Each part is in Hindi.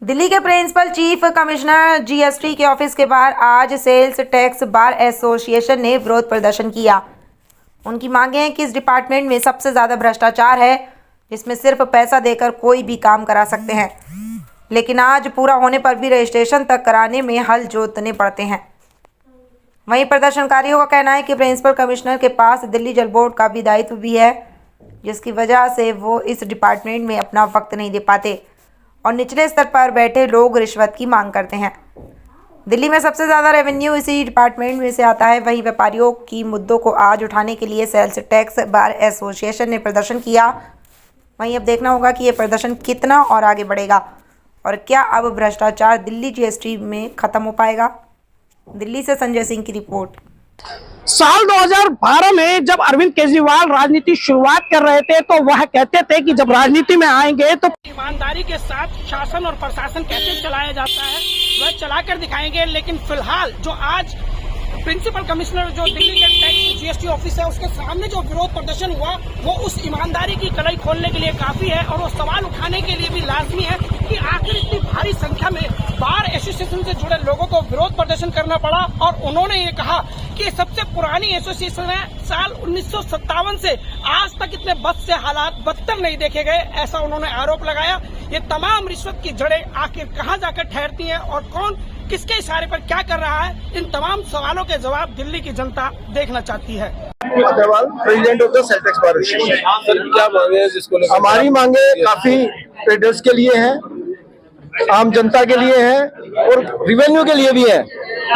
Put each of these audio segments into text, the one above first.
दिल्ली के प्रिंसिपल चीफ कमिश्नर जीएसटी के ऑफिस के बाहर आज सेल्स टैक्स बार एसोसिएशन ने विरोध प्रदर्शन किया। उनकी मांगे हैं कि इस डिपार्टमेंट में सबसे ज़्यादा भ्रष्टाचार है, जिसमें सिर्फ पैसा देकर कोई भी काम करा सकते हैं, लेकिन आज पूरा होने पर भी रजिस्ट्रेशन तक कराने में हल जोतने पड़ते हैं। वहीं प्रदर्शनकारियों का कहना है कि प्रिंसिपल कमिश्नर के पास दिल्ली जल बोर्ड का भी दायित्व भी है, जिसकी वजह से वो इस डिपार्टमेंट में अपना वक्त नहीं दे पाते और निचले स्तर पर बैठे लोग रिश्वत की मांग करते हैं। दिल्ली में सबसे ज़्यादा रेवेन्यू इसी डिपार्टमेंट में से आता है। वहीं व्यापारियों की मुद्दों को आज उठाने के लिए सेल्स टैक्स बार एसोसिएशन ने प्रदर्शन किया। वहीं अब देखना होगा कि ये प्रदर्शन कितना और आगे बढ़ेगा और क्या अब भ्रष्टाचार दिल्ली जीएसटी में ख़त्म हो पाएगा। दिल्ली से संजय सिंह की रिपोर्ट। साल 2012 में जब अरविंद केजरीवाल राजनीति शुरुआत कर रहे थे तो वह कहते थे कि जब राजनीति में आएंगे तो ईमानदारी के साथ शासन और प्रशासन कैसे चलाया जाता है वह चलाकर दिखाएंगे। लेकिन फिलहाल जो आज प्रिंसिपल कमिश्नर जो दिल्ली के टैक्स जीएसटी ऑफिस है उसके सामने जो विरोध प्रदर्शन हुआ वो उस ईमानदारी की कलई खोलने के लिए काफी है और वो सवाल उठाने के लिए भी लाजमी है कि आखिर इतनी भारी संख्या में बार एसोसिएशन से जुड़े लोगों को विरोध प्रदर्शन करना पड़ा। और उन्होंने ये कहा कि सबसे पुरानी एसोसिएशन है, साल 1957 से आज तक इतने बद से हालात बदतर नहीं देखे गए, ऐसा उन्होंने आरोप लगाया। ये तमाम रिश्वत की जड़ें आखिर कहाँ जाकर ठहरती हैं और कौन किसके इशारे पर क्या कर रहा है, इन तमाम सवालों के जवाब दिल्ली की जनता देखना चाहती है। President of the sales tax bar association. क्या मांगे हैं जिसको हमारी मांगे काफी ट्रेडर्स के लिए हैं, आम जनता के लिए हैं और रेवेन्यू के लिए भी है।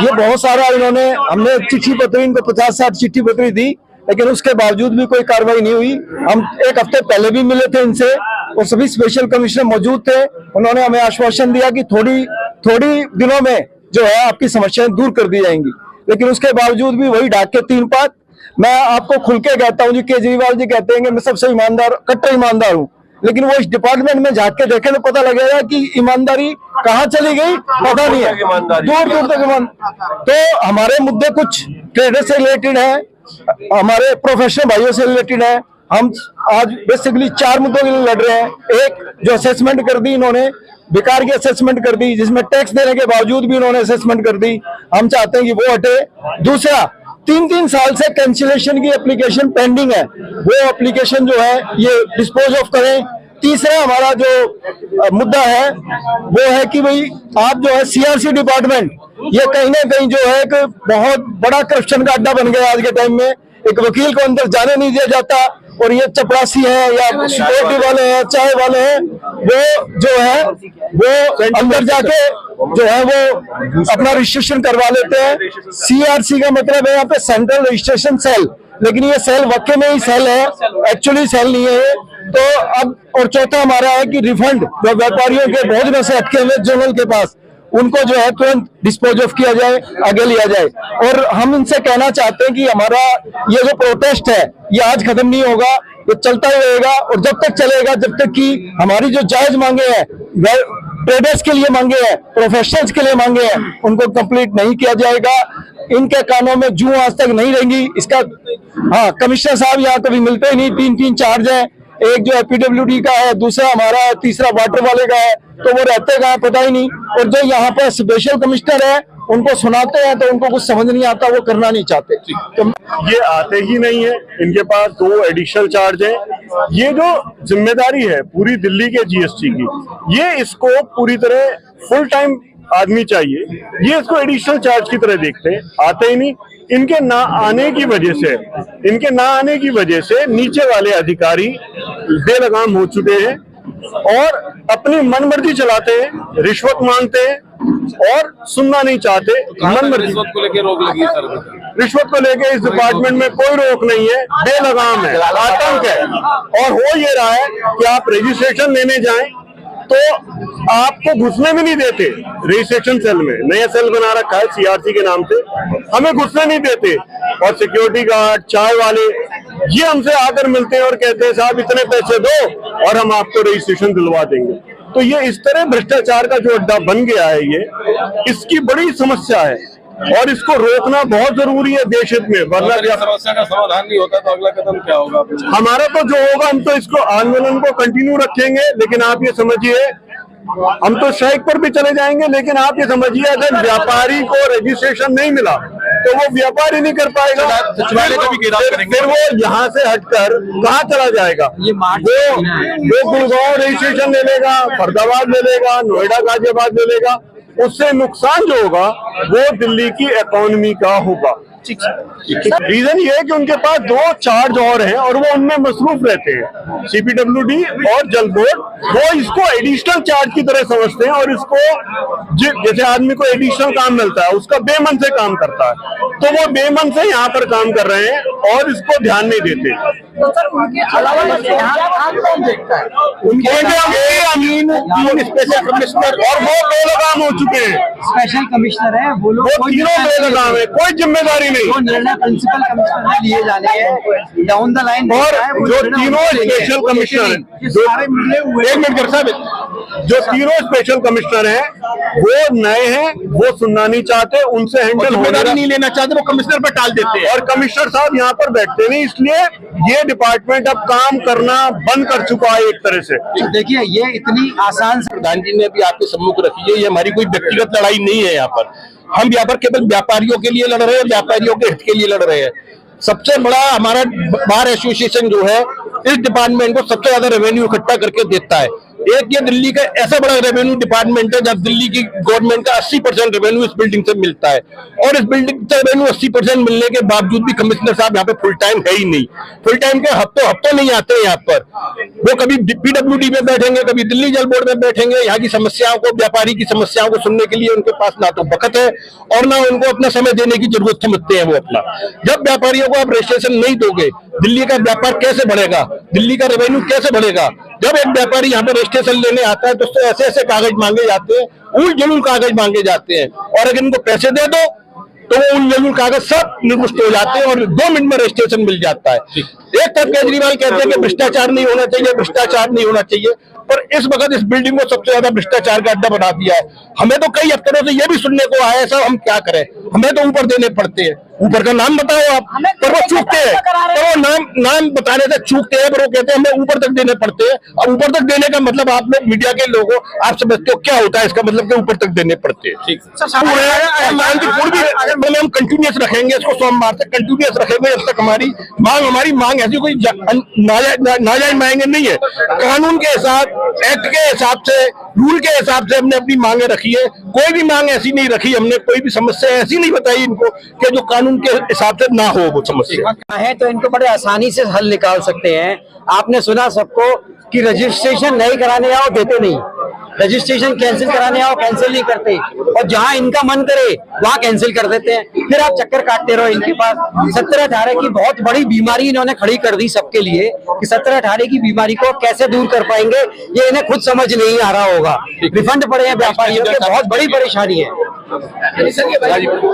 ये बहुत सारा इन्होंने हमने चिट्ठी पत्री इनको 50-60 चिट्ठी पत्री दी, लेकिन उसके बावजूद भी कोई कार्रवाई नहीं हुई। हम एक हफ्ते पहले भी मिले थे इनसे और सभी स्पेशल कमिश्नर मौजूद थे। उन्होंने हमें आश्वासन दिया कि थोड़ी दिनों में जो है आपकी समस्याएं दूर कर दी जाएंगी, लेकिन उसके बावजूद भी वही डाक के 3 पात। मैं आपको खुल के कहता हूं जी, केजरीवाल जी कहते हैं कि मैं सबसे ईमानदार कट्टर ईमानदार हूं, लेकिन वो इस डिपार्टमेंट में झांक के देखे तो पता लगेगा कि ईमानदारी कहाँ चली गई, पता नहीं है, दूर दूर तक ईमानदारी। तो हमारे मुद्दे कुछ ट्रेडर से रिलेटेड है, हमारे प्रोफेशनल भाइयों से रिलेटेड है। हम आज बेसिकली 4 मुद्दों के लिए लड़ रहे हैं। एक, जो असेसमेंट कर दी इन्होंने, बेकार की असेसमेंट कर दी, जिसमें टैक्स देने के बावजूद भी उन्होंने असेसमेंट कर दी, हम चाहते हैं कि वो हटे। दूसरा, 3 साल से कैंसिलेशन की एप्लीकेशन पेंडिंग है, वो एप्लीकेशन जो है ये डिस्पोज ऑफ करें। तीसरा हमारा जो मुद्दा है वो है कि भाई आप जो है सीआरसी डिपार्टमेंट, ये कहीं ना कहीं जो है एक बहुत बड़ा करप्शन का अड्डा बन गया आज के टाइम में। एक वकील को अंदर जाने नहीं दिया जाता और ये चपरासी है या सिक्योरिटी वाले हैं, चाय वाले हैं, वो जो है वो अंदर जाके जो है वो अपना रजिस्ट्रेशन करवा लेते हैं। सीआरसी का मतलब है यहाँ पे सेंट्रल रजिस्ट्रेशन सेल, लेकिन ये सेल वाकई में ही सेल है, एक्चुअली सेल नहीं है। तो अब और चौथा हमारा है कि रिफंड जो व्यापारियों के बहुत दिनों से अटके हुए जनरल के पास, उनको जो है तुरंत डिस्पोज ऑफ किया जाए, आगे लिया जाए। और हम इनसे कहना चाहते हैं कि हमारा ये जो प्रोटेस्ट है ये आज खत्म नहीं होगा, ये चलता ही रहेगा और जब तक चलेगा, जब तक कि हमारी जो जायज मांगे हैं, ट्रेडर्स के लिए मांगे हैं, प्रोफेशनल्स के लिए मांगे हैं, उनको कंप्लीट नहीं किया जाएगा। इनके कानों में जूं आज तक नहीं रहेंगी। इसका कमिश्नर साहब यहाँ कभी मिलते ही नहीं, 3 चार्ज है, एक जो है पीडब्ल्यूडी का है, दूसरा हमारा है, तीसरा वाटर वाले का है, तो वो रहते कहाँ पता ही नहीं। और जो यहाँ पर स्पेशल कमिश्नर है उनको सुनाते हैं तो उनको कुछ समझ नहीं आता, वो करना नहीं चाहते। तो ये आते ही नहीं है, इनके पास 2 एडिशनल चार्ज है। ये जो जिम्मेदारी है पूरी दिल्ली के जीएसटी की, ये इसको पूरी तरह फुल टाइम आदमी चाहिए, ये इसको एडिशनल चार्ज की तरह देखते हैं, आते ही नहीं। इनके ना आने की वजह से नीचे वाले अधिकारी बेलगाम हो चुके हैं और अपनी मनमर्जी चलाते हैं, रिश्वत मांगते हैं और सुनना नहीं चाहते। मनमर्जी रिश्वत को लेकर रोक लगी सर? रिश्वत को लेकर इस डिपार्टमेंट में कोई रोक नहीं है, बेलगाम है, आतंक है। और हो ये रहा है कि आप रजिस्ट्रेशन लेने जाएं तो आपको घुसने भी नहीं देते। रजिस्ट्रेशन सेल में नया सेल बना रखा है सीआरसी के नाम से, हमें घुसने नहीं देते। और सिक्योरिटी गार्ड, चाय वाले ये हमसे आकर मिलते हैं और कहते हैं साहब इतने पैसे दो और हम आपको रजिस्ट्रेशन दिलवा देंगे। तो ये इस तरह भ्रष्टाचार का जो अड्डा बन गया है, ये इसकी बड़ी समस्या है और इसको रोकना बहुत जरूरी है देश हित में, वरना समस्या का समाधान नहीं होता तो अगला कदम क्या होगा? हमारा तो जो होगा, हम तो इसको आंदोलन को कंटिन्यू रखेंगे। लेकिन आप ये समझिए हम तो स्ट्राइक पर भी चले जाएंगे, लेकिन आप ये समझिए अगर व्यापारी को रजिस्ट्रेशन नहीं मिला तो वो व्यापार ही नहीं कर पाएगा। सचिवालय को भी घेराव करेंगे। फिर वो यहाँ से हटकर कहाँ चला जाएगा? वो गुड़गांव रजिस्ट्रेशन ले लेगा, फरीदाबाद ले लेगा, नोएडा गाजियाबाद ले लेगा। उससे नुकसान जो होगा वो दिल्ली की इकोनॉमी का होगा। रीजन ये है कि उनके पास 2 चार्ज और हैं और वो उनमें मसरूफ रहते हैं। CPWD और जल बोर्ड वो इसको एडिशनल चार्ज की तरह समझते हैं और इसको जैसे आदमी को एडिशनल काम मिलता है उसका बेमन से काम करता है, तो वो बेमन से यहाँ पर काम कर रहे हैं और इसको ध्यान नहीं देते। तो सर उनके अलावा कौन देखता है? उनके अमीन स्पेशल कमिश्नर और वो बेलगाम हो चुके हैं। स्पेशल कमिश्नर है वो लोग, वो तीनों बेलगाम है, कोई जिम्मेदारी नहीं। वो निर्णय प्रिंसिपल कमिश्नर में लिए जाने हैं डाउन द लाइन। और जो तीनों स्पेशल कमिश्नर हैं, एक मिनट कर साहब, जो तीनों स्पेशल कमिश्नर हैं वो नए हैं, वो सुनना नहीं चाहते, उनसे हैंडल जिम्मेदारी नहीं लेना चाहते, वो कमिश्नर पर टाल देते हैं। और कमिश्नर साहब यहाँ पर बैठते नहीं, इसलिए ये डिपार्टमेंट अब काम करना बंद कर चुका है एक तरह से। देखिए ये इतनी आसान से प्रधान जी ने भी आपके सम्मुख रखी है, ये हमारी कोई व्यक्तिगत लड़ाई नहीं है। यहाँ पर हम यहाँ पर केवल व्यापारियों के लिए लड़ रहे हैं, व्यापारियों के हित के लिए लड़ रहे हैं। सबसे बड़ा हमारा बार एसोसिएशन जो है इस डिपार्टमेंट को सबसे ज्यादा रेवेन्यू इकट्ठा करके देता है। एक ये दिल्ली का ऐसा बड़ा रेवेन्यू डिपार्टमेंट है जब दिल्ली की गवर्नमेंट का 80% रेवेन्यू इस बिल्डिंग से मिलता है, और इस बिल्डिंग से रेवेन्यू 80% मिलने के बावजूद भी कमिश्नर साहब यहाँ पे फुल टाइम है ही नहीं। फुल टाइम के हफ्तों नहीं आते हैं यहाँ पर। वो कभी PWD में बैठेंगे, कभी दिल्ली जल बोर्ड में बैठेंगे। यहाँ की समस्याओं को, व्यापारी की समस्याओं को सुनने के लिए उनके पास ना तो वक्त है और ना उनको अपना समय देने की जरूरत समझते हैं वो अपना। जब व्यापारियों को आप रजिस्ट्रेशन नहीं दोगे, दिल्ली का व्यापार कैसे बढ़ेगा, दिल्ली का रेवेन्यू कैसे बढ़ेगा? जब एक व्यापारी यहाँ पे रजिस्ट्रेशन लेने आता है तो उससे ऐसे ऐसे कागज मांगे जाते हैं, उल जलूल कागज मांगे जाते हैं, और अगर इनको पैसे दे दो तो वो उल जलूल कागज सब निरुष्ट हो जाते हैं और 2 मिनट में रजिस्ट्रेशन मिल जाता है। एक तरफ केजरीवाल कहते हैं कि भ्रष्टाचार नहीं होना चाहिए, भ्रष्टाचार नहीं होना चाहिए, पर इस वक्त इस बिल्डिंग को सबसे ज्यादा भ्रष्टाचार का अड्डा बना दिया है। हमें तो कई अफसरों से ये भी सुनने को आया है, साहब हम क्या करें, हमें तो ऊपर देने पड़ते हैं। ऊपर का नाम बताओ आप, पर वो चूकते हैं, पर वो नाम बताने से चूकते हैं, पर वो कहते हैं हमें ऊपर तक देने पड़ते हैं। और ऊपर तक देने का मतलब आप लोग मीडिया के लोगों आप समझते हो क्या होता है? इसका मतलब कि ऊपर तक देने पड़ते हैं। ठीक, हम कंटिन्यूस रखेंगे इसको, सोमवार तक कंटिन्यूस रखेंगे जब तक हमारी मांग ऐसी कोई नाजायज मांगे नहीं है। कानून के हिसाब, एक्ट के हिसाब से, रूल के हिसाब से हमने अपनी मांगे रखी है। कोई भी मांग ऐसी नहीं रखी हमने, कोई भी समस्या ऐसी नहीं बताई इनको कि जो कानून के हिसाब से ना हो वो समस्या है, तो इनको बड़े आसानी से हल निकाल सकते हैं। आपने सुना सबको कि रजिस्ट्रेशन नहीं कराने आओ देते नहीं, रजिस्ट्रेशन कैंसिल कराने आओ कैंसिल नहीं करते, और जहां इनका मन करे वहां कैंसिल कर देते हैं। फिर आप चक्कर काटते रहो इनके पास। 17-18 की बहुत बड़ी बीमारी इन्होंने खड़ी कर दी सबके लिए कि 17-18 की बीमारी को कैसे दूर कर पाएंगे ये इन्हें खुद समझ नहीं आ रहा होगा। रिफंड पड़े हैं व्यापारियों के, बहुत बड़ी परेशानी है।